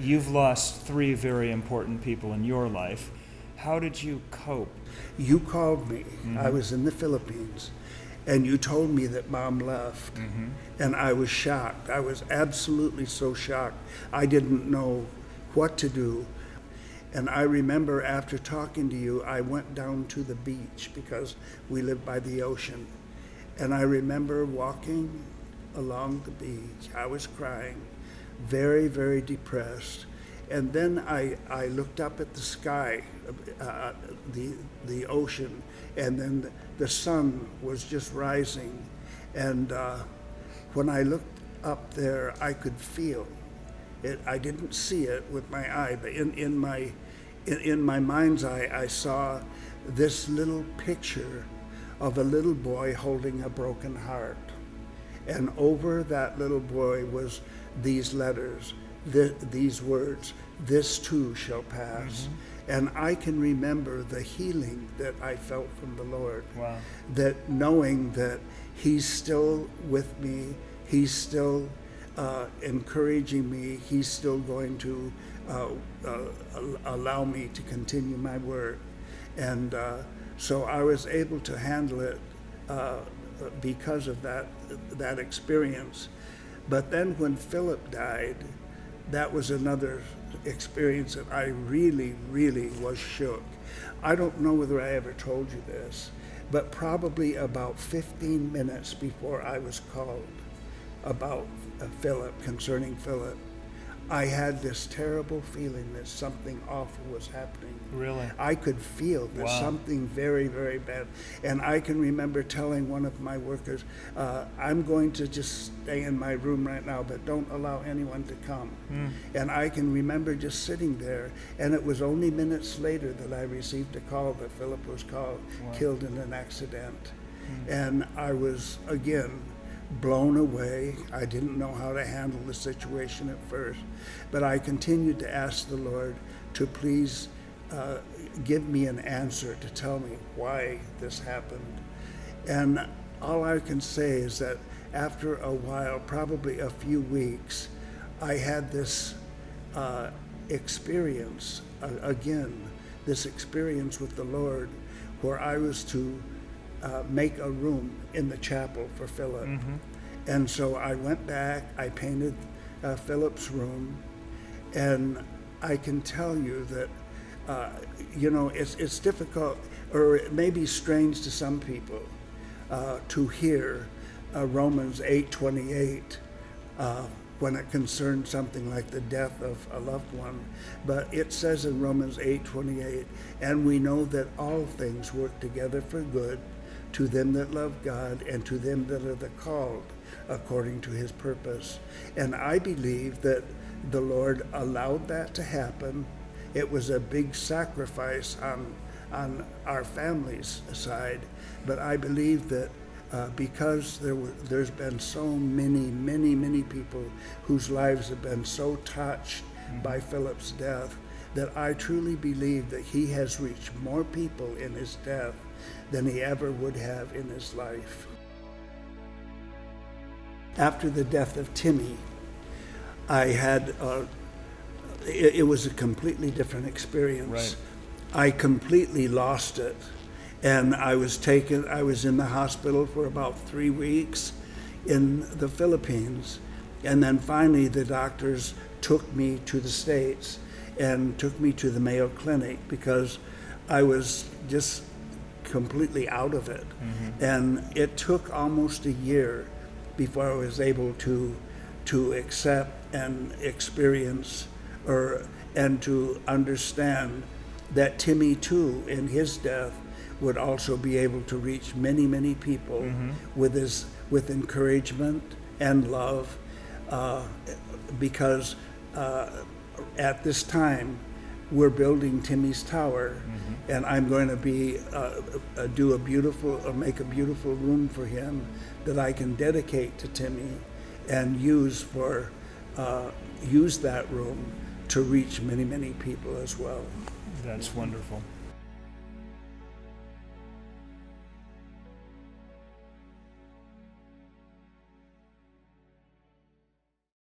You've lost 3 very important people in your life. How did you cope? You called me. I was in the Philippines, and you told me that Mom left. And I was shocked. I was absolutely so shocked. I didn't know what to do. And I remember after talking to you, I went down to the beach because we live by the ocean. And I remember walking along the beach. I was crying, very, very depressed. And then I looked up at the sky, the ocean, and then the sun was just rising. And when I looked up there, I could feel it. I didn't see it with my eye, but in my mind's eye, I saw this little picture of a little boy holding a broken heart. And over that little boy was these letters, these words, "This too shall pass." And I can remember the healing that I felt from the Lord. Wow. That knowing that He's still with me, He's still encouraging me, He's still going to allow me to continue my work. And so I was able to handle it because of that experience. But then when Philip died, that was another experience that I really, really was shook. I don't know whether I ever told you this, but probably about 15 minutes before I was called about concerning Philip, I had this terrible feeling that something awful was happening. Really? I could feel that something very, very bad. And I can remember telling one of my workers, I'm going to just stay in my room right now, but don't allow anyone to come. And I can remember just sitting there, and it was only minutes later that I received a call that Philip was killed in an accident. And I was, again, blown away. I didn't know how to handle the situation at first, but I continued to ask the Lord to please give me an answer, to tell me why this happened. And all I can say is that after a while, probably a few weeks, I had this experience, this experience with the Lord, where I was to make a room in the chapel for Philip. And so I went back, I painted Philip's room, and I can tell you that, it's difficult, or it may be strange to some people to hear Romans 8:28 when it concerns something like the death of a loved one. But it says in Romans 8:28, and we know that all things work together for good to them that love God and to them that are the called according to His purpose. And I believe that the Lord allowed that to happen. It was a big sacrifice on our family's side, but I believe that because there's been so many people whose lives have been so touched by Philip's death, that I truly believe that He has reached more people in His death than He ever would have in His life. After the death of Timmy, I had, it was a completely different experience. Right. I completely lost it. And I was in the hospital for about 3 weeks in the Philippines. And then finally the doctors took me to the States and took me to the Mayo Clinic because I was just completely out of it. And it took almost a year before I was able to accept and experience and to understand that Timmy too, in his death, would also be able to reach many people with encouragement and love, because at this time we're building Timmy's tower, and I'm going to make a beautiful room for him that I can dedicate to Timmy and use that room to reach many people as well. That's wonderful.